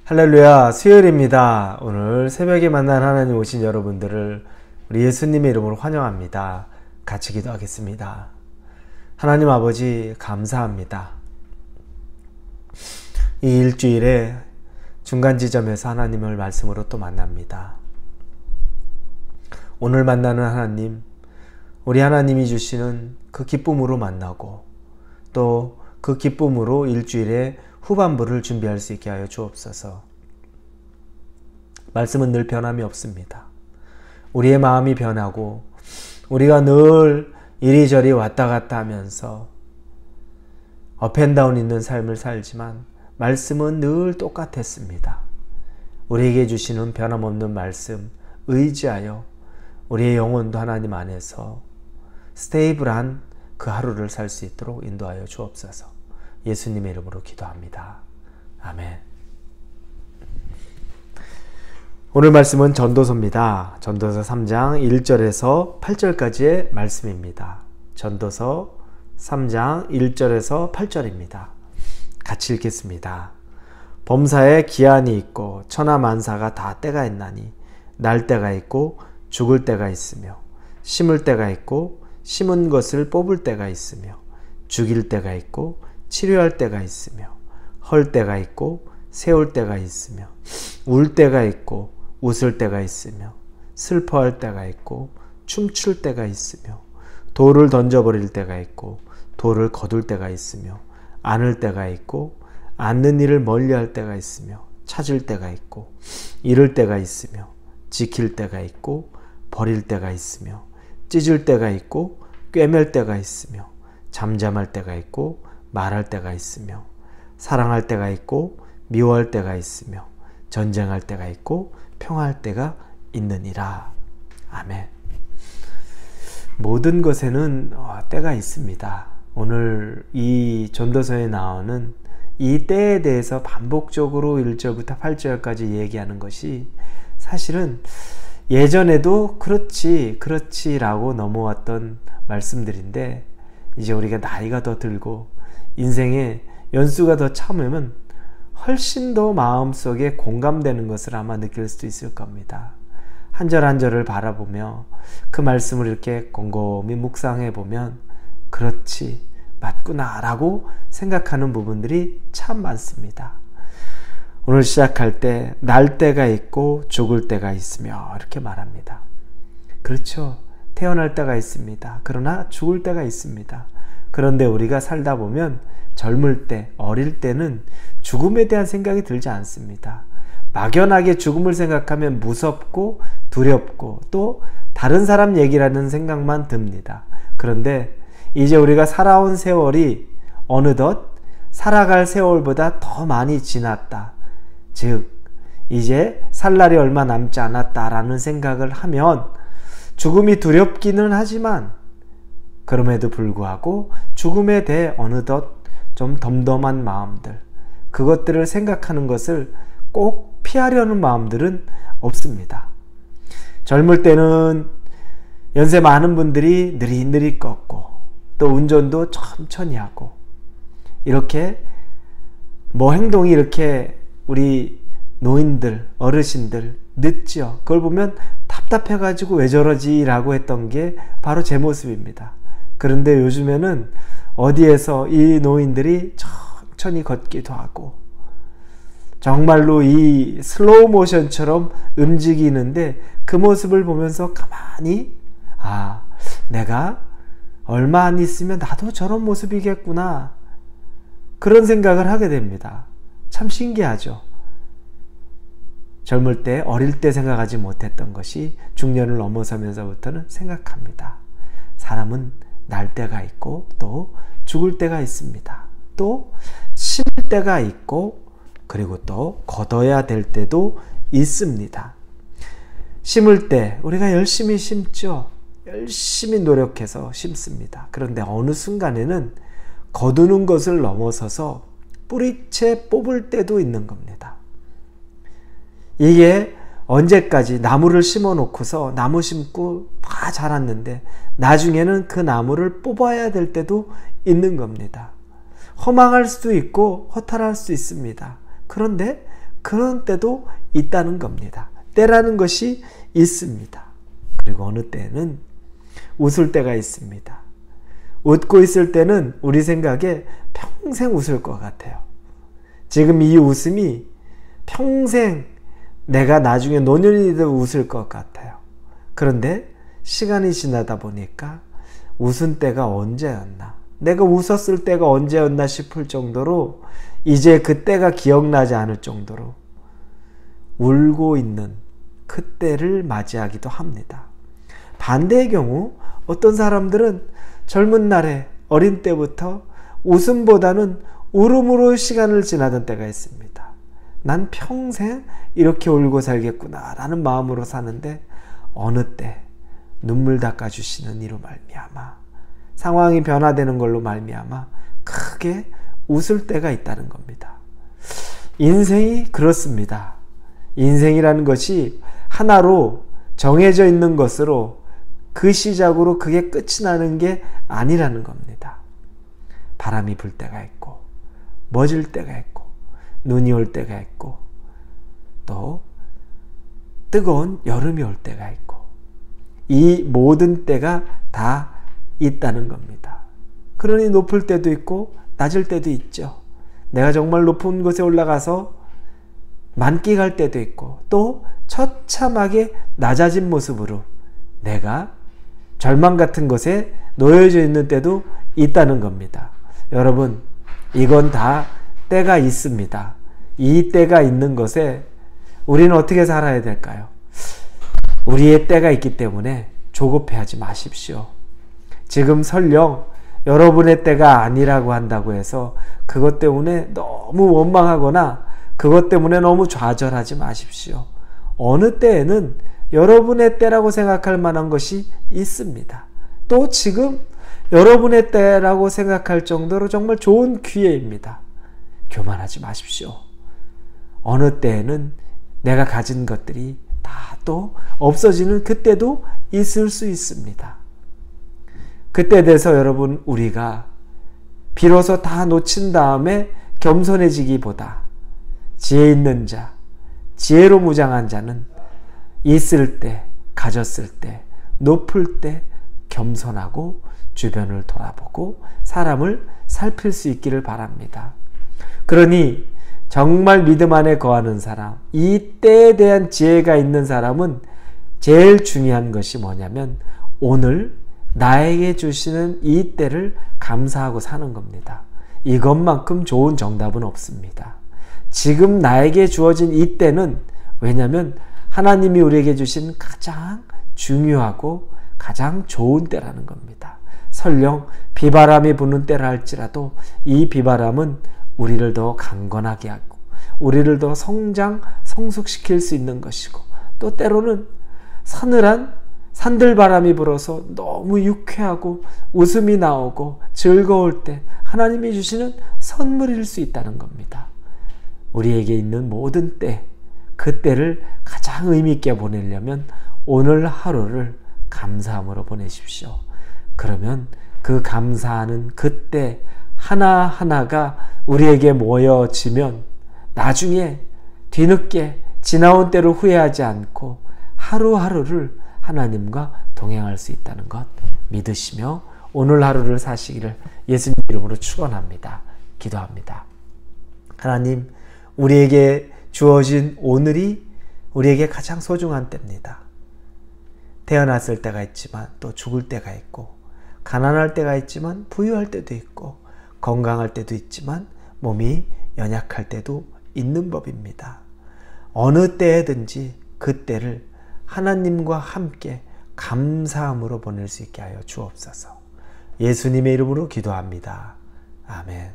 할렐루야, 수요일입니다. 오늘 새벽에 만난 하나님 오신 여러분들을 우리 예수님의 이름으로 환영합니다. 같이 기도하겠습니다. 하나님 아버지 감사합니다. 이 일주일에 중간 지점에서 하나님을 말씀으로 또 만납니다. 오늘 만나는 하나님, 우리 하나님이 주시는 그 기쁨으로 만나고 또 그 기쁨으로 일주일에 후반부를 준비할 수 있게 하여 주옵소서. 말씀은 늘 변함이 없습니다. 우리의 마음이 변하고 우리가 늘 이리저리 왔다 갔다 하면서 업앤다운 있는 삶을 살지만 말씀은 늘 똑같았습니다. 우리에게 주시는 변함없는 말씀 의지하여 우리의 영혼도 하나님 안에서 스테이블한 그 하루를 살 수 있도록 인도하여 주옵소서. 예수님의 이름으로 기도합니다. 아멘. 오늘 말씀은 전도서입니다. 전도서 3장 1절에서 8절까지의 말씀입니다. 전도서 3장 1절에서 8절입니다. 같이 읽겠습니다. 범사에 기한이 있고 천하만사가 다 때가 있나니 날 때가 있고 죽을 때가 있으며 심을 때가 있고 심은 것을 뽑을 때가 있으며 죽일 때가 있고 치료할 때가 있으며 헐 때가 있고 세울 때가 있으며 울 때가 있고 웃을 때가 있으며 슬퍼할 때가 있고 춤출 때가 있으며 돌을 던져버릴 때가 있고 돌을 거둘 때가 있으며 안을 때가 있고 앉는 일을 멀리할 때가 있으며 찾을 때가 있고 잃을 때가 있으며 지킬 때가 있고 버릴 때가 있으며 찢을 때가 있고 꿰맬 때가 있으며 잠잠할 때가 있고 말할 때가 있으며 사랑할 때가 있고 미워할 때가 있으며 전쟁할 때가 있고 평화할 때가 있느니라. 아멘. 모든 것에는 때가 있습니다. 오늘 이 전도서에 나오는 이 때에 대해서 반복적으로 1절부터 8절까지 얘기하는 것이 사실은 예전에도 그렇지라고 넘어왔던 말씀들인데 이제 우리가 나이가 더 들고 인생의 연수가 더 참으면 훨씬 더 마음속에 공감되는 것을 아마 느낄 수도 있을 겁니다. 한 절 한 절을 바라보며 그 말씀을 이렇게 곰곰이 묵상해 보면 그렇지, 맞구나 라고 생각하는 부분들이 참 많습니다. 오늘 시작할 때 날 때가 있고 죽을 때가 있으며 이렇게 말합니다. 그렇죠. 태어날 때가 있습니다. 그러나 죽을 때가 있습니다. 그런데 우리가 살다 보면 젊을 때, 어릴 때는 죽음에 대한 생각이 들지 않습니다. 막연하게 죽음을 생각하면 무섭고 두렵고 또 다른 사람 얘기라는 생각만 듭니다. 그런데 이제 우리가 살아온 세월이 어느덧 살아갈 세월보다 더 많이 지났다. 즉 이제 살 날이 얼마 남지 않았다라는 생각을 하면 죽음이 두렵기는 하지만 그럼에도 불구하고 죽음에 대해 어느덧 좀 덤덤한 마음들, 그것들을 생각하는 것을 꼭 피하려는 마음들은 없습니다. 젊을 때는 연세 많은 분들이 느릿느릿 걷고 또 운전도 천천히 하고 이렇게 행동이 이렇게 우리 노인들, 어르신들 늦죠. 그걸 보면 답답해가지고 왜 저러지 라고 했던 게 바로 제 모습입니다. 그런데 요즘에는 어디에서 이 노인들이 천천히 걷기도 하고 정말로 이 슬로우 모션처럼 움직이는데 그 모습을 보면서 가만히 내가 얼마 안 있으면 나도 저런 모습이겠구나 그런 생각을 하게 됩니다. 참 신기하죠. 젊을 때, 어릴 때 생각하지 못했던 것이 중년을 넘어서면서부터는 생각합니다. 사람은 날 때가 있고 또 죽을 때가 있습니다. 또 심을 때가 있고 그리고 또 거둬야 될 때도 있습니다. 심을 때 우리가 열심히 심죠. 열심히 노력해서 심습니다. 그런데 어느 순간에는 거두는 것을 넘어서서 뿌리채 뽑을 때도 있는 겁니다. 이게 언제까지 나무를 심어 놓고서 나무 심고 다 자랐는데 나중에는 그 나무를 뽑아야 될 때도 있는 겁니다. 허망할 수도 있고 허탈할 수 있습니다. 그런데 그런 때도 있다는 겁니다. 때라는 것이 있습니다. 그리고 어느 때는 웃을 때가 있습니다. 웃고 있을 때는 우리 생각에 평생 웃을 것 같아요. 지금 이 웃음이 평생 내가 나중에 노년이 돼도 웃을 것 같아요. 그런데 시간이 지나다 보니까 웃은 때가 언제였나, 내가 웃었을 때가 언제였나 싶을 정도로 이제 그때가 기억나지 않을 정도로 울고 있는 그때를 맞이하기도 합니다. 반대의 경우 어떤 사람들은 젊은 날에 어린 때부터 웃음보다는 울음으로 시간을 지나던 때가 있습니다. 난 평생 이렇게 울고 살겠구나 라는 마음으로 사는데 어느 때 눈물 닦아주시는 이로 말미암아 상황이 변화되는 걸로 말미암아 크게 웃을 때가 있다는 겁니다. 인생이 그렇습니다. 인생이라는 것이 하나로 정해져 있는 것으로 그 시작으로 그게 끝이 나는 게 아니라는 겁니다. 바람이 불 때가 있고 멎을 때가 있고 눈이 올 때가 있고 또 뜨거운 여름이 올 때가 있고 이 모든 때가 다 있다는 겁니다. 그러니 높을 때도 있고 낮을 때도 있죠. 내가 정말 높은 곳에 올라가서 만끽할 때도 있고 또 처참하게 낮아진 모습으로 내가 절망 같은 것에 놓여져 있는 때도 있다는 겁니다. 여러분, 이건 다 때가 있습니다. 이 때가 있는 것에 우리는 어떻게 살아야 될까요? 우리의 때가 있기 때문에 조급해하지 마십시오. 지금 설령 여러분의 때가 아니라고 한다고 해서 그것 때문에 너무 원망하거나 그것 때문에 너무 좌절하지 마십시오. 어느 때에는 여러분의 때라고 생각할 만한 것이 있습니다. 또 지금 여러분의 때라고 생각할 정도로 정말 좋은 기회입니다. 교만하지 마십시오. 어느 때에는 내가 가진 것들이 다 또 없어지는 그때도 있을 수 있습니다. 그때 돼서 여러분 우리가 비로소 다 놓친 다음에 겸손해지기보다 지혜 있는 자, 지혜로 무장한 자는 있을 때, 가졌을 때, 높을 때 겸손하고 주변을 돌아보고 사람을 살필 수 있기를 바랍니다. 그러니 정말 믿음 안에 거하는 사람, 이 때에 대한 지혜가 있는 사람은 제일 중요한 것이 뭐냐면 오늘 나에게 주시는 이 때를 감사하고 사는 겁니다. 이것만큼 좋은 정답은 없습니다. 지금 나에게 주어진 이 때는 왜냐하면 하나님이 우리에게 주신 가장 중요하고 가장 좋은 때라는 겁니다. 설령 비바람이 부는 때라 할지라도 이 비바람은 우리를 더 강건하게 하고 우리를 더 성숙시킬 수 있는 것이고 또 때로는 서늘한 산들바람이 불어서 너무 유쾌하고 웃음이 나오고 즐거울 때 하나님이 주시는 선물일 수 있다는 겁니다. 우리에게 있는 모든 때, 그 때를 가장 의미 있게 보내려면 오늘 하루를 감사함으로 보내십시오. 그러면 그 감사하는 그때 하나하나가 우리에게 모여지면 나중에 뒤늦게 지나온 때를 후회하지 않고 하루하루를 하나님과 동행할 수 있다는 것 믿으시며 오늘 하루를 사시기를 예수님 이름으로 축원합니다. 기도합니다. 하나님, 우리에게 주어진 오늘이 우리에게 가장 소중한 때입니다. 태어났을 때가 있지만 또 죽을 때가 있고 가난할 때가 있지만 부유할 때도 있고 건강할 때도 있지만 몸이 연약할 때도 있는 법입니다. 어느 때에든지 그 때를 하나님과 함께 감사함으로 보낼 수 있게 하여 주옵소서. 예수님의 이름으로 기도합니다. 아멘.